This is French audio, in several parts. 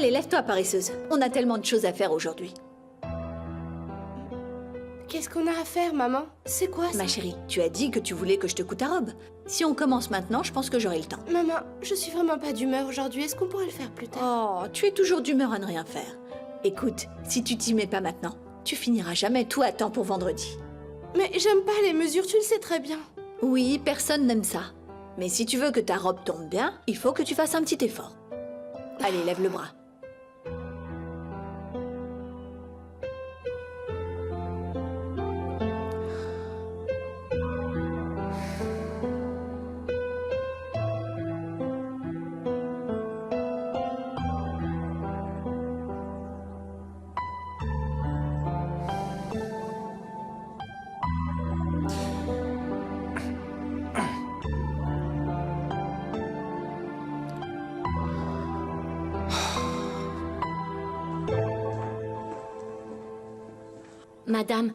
Allez, lève-toi, paresseuse. On a tellement de choses à faire aujourd'hui. Qu'est-ce qu'on a à faire, maman? C'est quoi ça? Ma chérie, tu as dit que tu voulais que je te coûte ta robe. Si on commence maintenant, je pense que j'aurai le temps. Maman, je suis vraiment pas d'humeur aujourd'hui. Est-ce qu'on pourrait le faire plus tard? Oh, tu es toujours d'humeur à ne rien faire. Écoute, si tu t'y mets pas maintenant, tu finiras jamais tout à temps pour vendredi. Mais j'aime pas les mesures, tu le sais très bien. Oui, personne n'aime ça. Mais si tu veux que ta robe tombe bien, il faut que tu fasses un petit effort. Allez, lève le bras. Madame,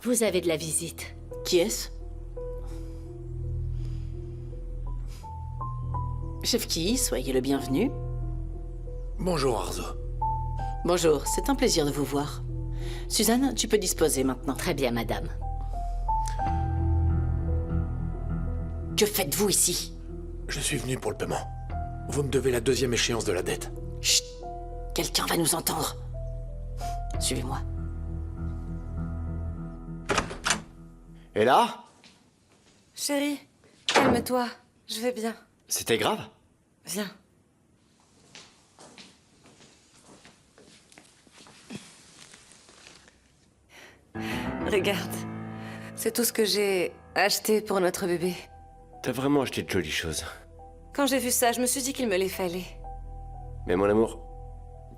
vous avez de la visite. Qui est-ce? Chef Ki, soyez le bienvenu. Bonjour Arzo. Bonjour, c'est un plaisir de vous voir. Suzanne, tu peux disposer maintenant. Très bien, madame. Que faites-vous ici? Je suis venu pour le paiement. Vous me devez la 2e échéance de la dette. Chut! Quelqu'un va nous entendre. Suivez-moi. Et là? Chérie, calme-toi. Je vais bien. C'était grave? Viens. Regarde. C'est tout ce que j'ai acheté pour notre bébé. T'as vraiment acheté de jolies choses. Quand j'ai vu ça, je me suis dit qu'il me les fallait. Mais mon amour,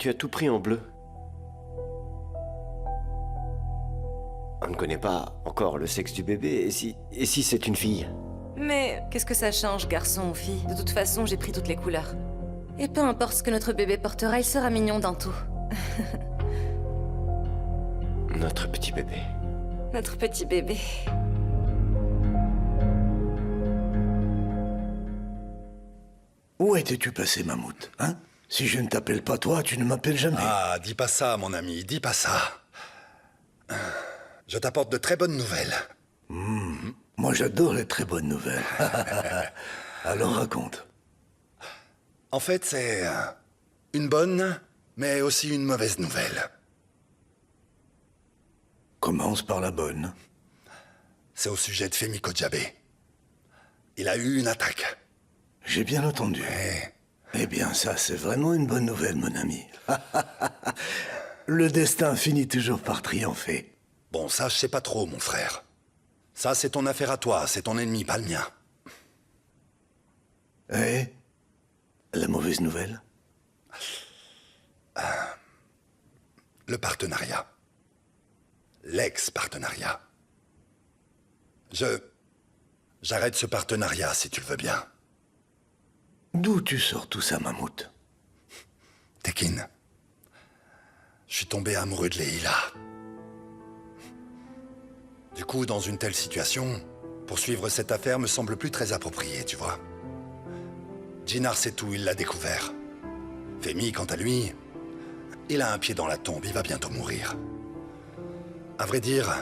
tu as tout pris en bleu. On ne connaît pas encore le sexe du bébé, et si c'est une fille? Mais qu'est-ce que ça change, garçon ou fille? De toute façon, j'ai pris toutes les couleurs. Et peu importe ce que notre bébé portera, il sera mignon dans tout. Notre petit bébé. Notre petit bébé. Où étais-tu passé, Mammouth, hein? Si je ne t'appelle pas toi, tu ne m'appelles jamais. Ah, dis pas ça, mon ami, dis pas ça. Je t'apporte de très bonnes nouvelles. Moi, j'adore les très bonnes nouvelles. Alors raconte. En fait, c'est une bonne, mais aussi une mauvaise nouvelle. Commence par la bonne. C'est au sujet de Femi Kodjabe. Il a eu une attaque. J'ai bien entendu. Eh bien, ça, c'est vraiment une bonne nouvelle, mon ami. Le destin finit toujours par triompher. Bon, ça, je sais pas trop, mon frère. Ça, c'est ton affaire à toi, c'est ton ennemi, pas le mien. Et la mauvaise nouvelle? Le partenariat. L'ex-partenariat. J'arrête ce partenariat, si tu le veux bien. D'où tu sors tout ça, Mammouth? Tekin, je suis tombé amoureux de Leila. Du coup, dans une telle situation, poursuivre cette affaire me semble plus très approprié, tu vois. Jinar sait tout, il l'a découvert. Femi, quant à lui, il a un pied dans la tombe, il va bientôt mourir. À vrai dire,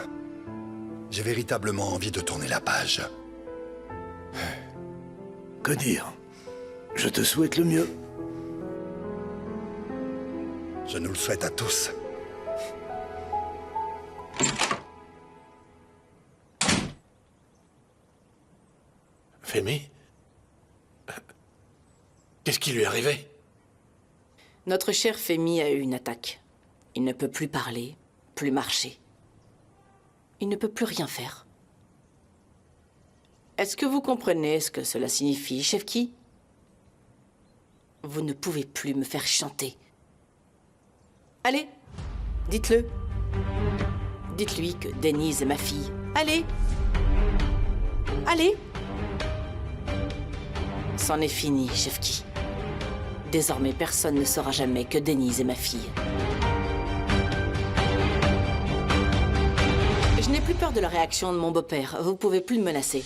j'ai véritablement envie de tourner la page. Que dire? Je te souhaite le mieux. Je nous le souhaite à tous. Femi? Qu'est-ce qui lui est arrivé? Notre cher Femi a eu une attaque. Il ne peut plus parler, plus marcher. Il ne peut plus rien faire. Est-ce que vous comprenez ce que cela signifie, Chef Ki? Vous ne pouvez plus me faire chanter. Allez, dites-le. Dites-lui que Denise est ma fille. Allez. Allez. C'en est fini, Chef Ki. Désormais, personne ne saura jamais que Denise est ma fille. Je n'ai plus peur de la réaction de mon beau-père. Vous pouvez plus me menacer.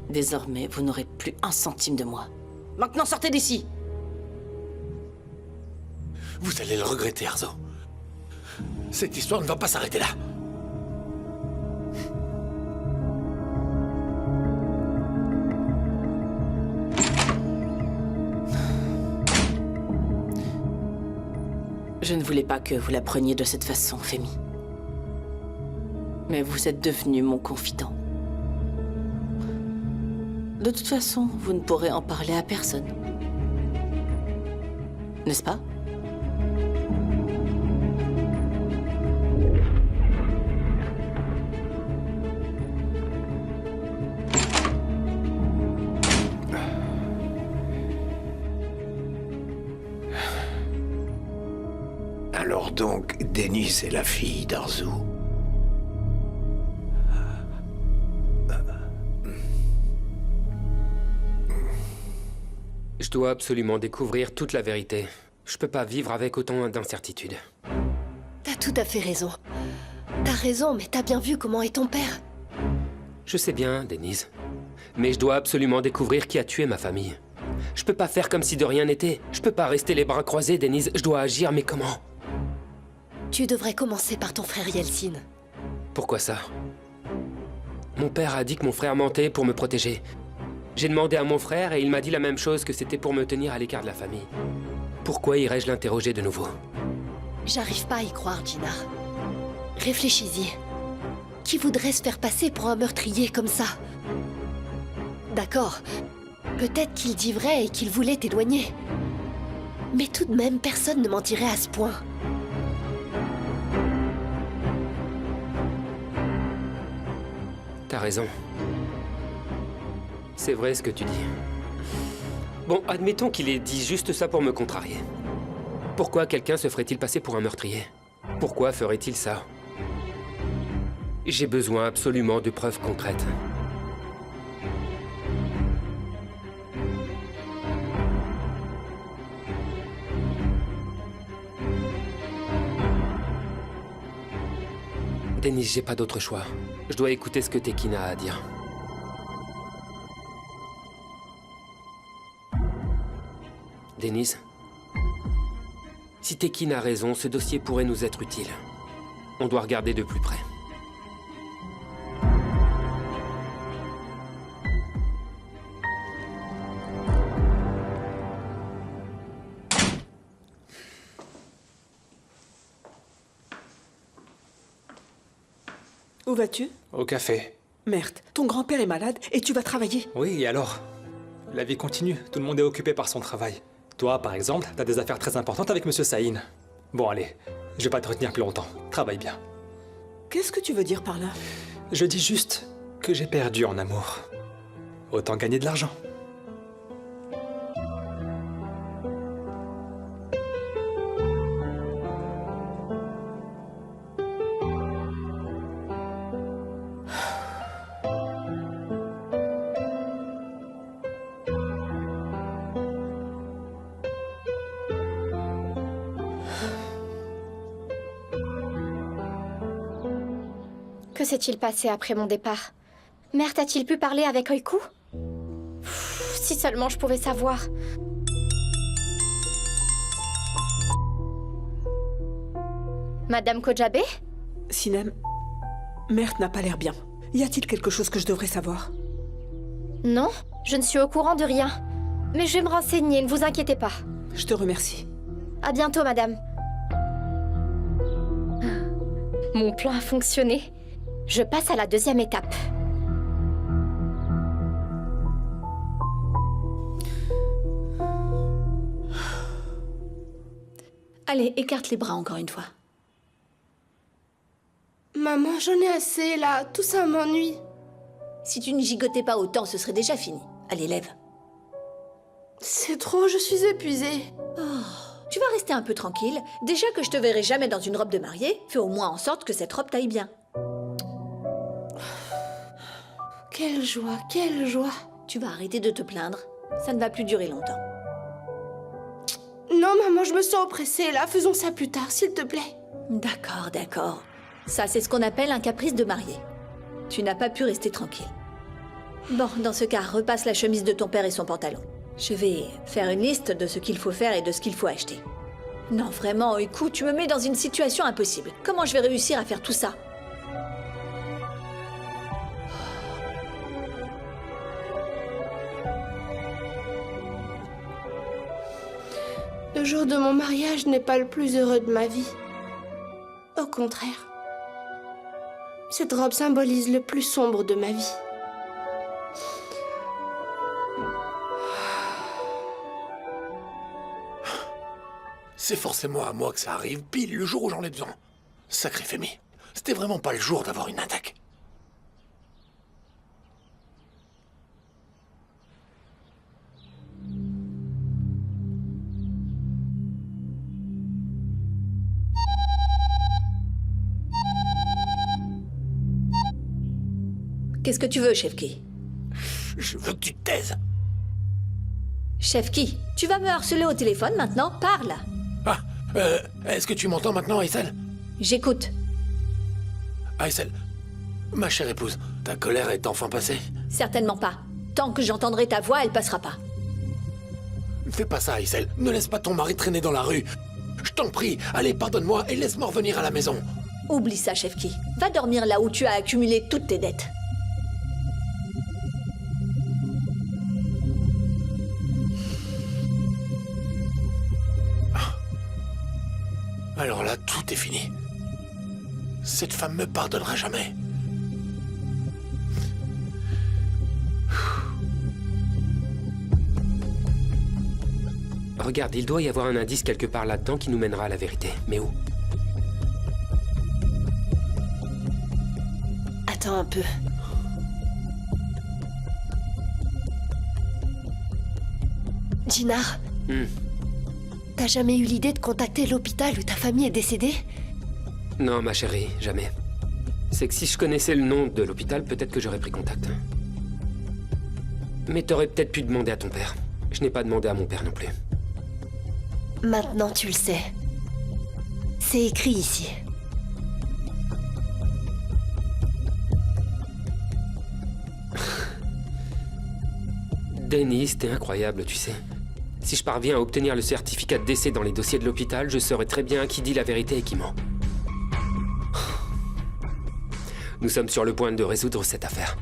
Désormais, vous n'aurez plus un centime de moi. Maintenant, sortez d'ici! Vous allez le regretter, Arzo. Cette histoire ne va pas s'arrêter là. Je ne voulais pas que vous la preniez de cette façon, Femi. Mais vous êtes devenu mon confident. De toute façon, vous ne pourrez en parler à personne. N'est-ce pas? Alors donc, Denise est la fille d'Arzu. Je dois absolument découvrir toute la vérité. Je peux pas vivre avec autant d'incertitudes. T'as tout à fait raison. T'as raison, mais t'as bien vu comment est ton père. Je sais bien, Denise. Mais je dois absolument découvrir qui a tué ma famille. Je peux pas faire comme si de rien n'était. Je peux pas rester les bras croisés, Denise. Je dois agir, mais comment? Tu devrais commencer par ton frère Yeltsin. Pourquoi ça? Mon père a dit que mon frère mentait pour me protéger. J'ai demandé à mon frère et il m'a dit la même chose, que c'était pour me tenir à l'écart de la famille. Pourquoi irais-je l'interroger de nouveau? J'arrive pas à y croire, Jinar. Réfléchis-y. Qui voudrait se faire passer pour un meurtrier comme ça? D'accord. Peut-être qu'il dit vrai et qu'il voulait t'éloigner. Mais tout de même, personne ne mentirait à ce point. T'as raison. C'est vrai ce que tu dis. Bon, admettons qu'il ait dit juste ça pour me contrarier. Pourquoi quelqu'un se ferait-il passer pour un meurtrier? Pourquoi ferait-il ça? J'ai besoin absolument de preuves concrètes. Denise, j'ai pas d'autre choix. Je dois écouter ce que Tekina a à dire. Denise, si Tekina a raison, ce dossier pourrait nous être utile. On doit regarder de plus près. Où vas-tu? Au café. Merde, ton grand-père est malade et tu vas travailler. Oui, et alors? La vie continue, tout le monde est occupé par son travail. Toi, par exemple, t'as des affaires très importantes avec Monsieur Saïn. Bon, allez, je vais pas te retenir plus longtemps. Travaille bien. Qu'est-ce que tu veux dire par là? Je dis juste que j'ai perdu en amour. Autant gagner de l'argent. Que s'est-il passé après mon départ? Mert a-t-il pu parler avec Oiku? Si seulement je pouvais savoir. Madame Kojabe? Sinem, Mert n'a pas l'air bien. Y a-t-il quelque chose que je devrais savoir? Non, je ne suis au courant de rien. Mais je vais me renseigner, ne vous inquiétez pas. Je te remercie. À bientôt, madame. Mon plan a fonctionné. Je passe à la deuxième étape. Allez, écarte les bras encore une fois. Maman, j'en ai assez là, tout ça m'ennuie. Si tu ne gigotais pas autant, ce serait déjà fini. Allez, lève. C'est trop, je suis épuisée. Oh, tu vas rester un peu tranquille. Déjà que je te verrai jamais dans une robe de mariée, fais au moins en sorte que cette robe t'aille bien. Quelle joie, quelle joie. Tu vas arrêter de te plaindre. Ça ne va plus durer longtemps. Non, maman, je me sens oppressée là. Faisons ça plus tard, s'il te plaît. D'accord, d'accord. Ça, c'est ce qu'on appelle un caprice de mariée. Tu n'as pas pu rester tranquille. Bon, dans ce cas, repasse la chemise de ton père et son pantalon. Je vais faire une liste de ce qu'il faut faire et de ce qu'il faut acheter. Non, vraiment, écoute, tu me mets dans une situation impossible. Comment je vais réussir à faire tout ça? Le jour de mon mariage n'est pas le plus heureux de ma vie. Au contraire. Cette robe symbolise le plus sombre de ma vie. C'est forcément à moi que ça arrive, pile le jour où j'en ai besoin. Sacré Femi, c'était vraiment pas le jour d'avoir une attaque. Qu'est-ce que tu veux, Shefki? Je veux que tu te taises. Shefki, tu vas me harceler au téléphone maintenant? Parle! Ah, est-ce que tu m'entends maintenant, Aïssel? J'écoute. Aïssel, ma chère épouse, ta colère est enfin passée? Certainement pas. Tant que j'entendrai ta voix, elle passera pas. Fais pas ça, Aïssel. Ne laisse pas ton mari traîner dans la rue. Je t'en prie, allez, pardonne-moi et laisse-moi revenir à la maison. Oublie ça, Shefki. Va dormir là où tu as accumulé toutes tes dettes. Alors là, tout est fini. Cette femme me pardonnera jamais. Regarde, il doit y avoir un indice quelque part là-dedans qui nous mènera à la vérité. Mais où? Attends un peu. Jinar, t'as jamais eu l'idée de contacter l'hôpital où ta famille est décédée? Non, ma chérie, jamais. C'est que si je connaissais le nom de l'hôpital, peut-être que j'aurais pris contact. Mais t'aurais peut-être pu demander à ton père. Je n'ai pas demandé à mon père non plus. Maintenant tu le sais. C'est écrit ici. Denise, t'es incroyable, tu sais. Si je parviens à obtenir le certificat de décès dans les dossiers de l'hôpital, je saurais très bien qui dit la vérité et qui ment. Nous sommes sur le point de résoudre cette affaire.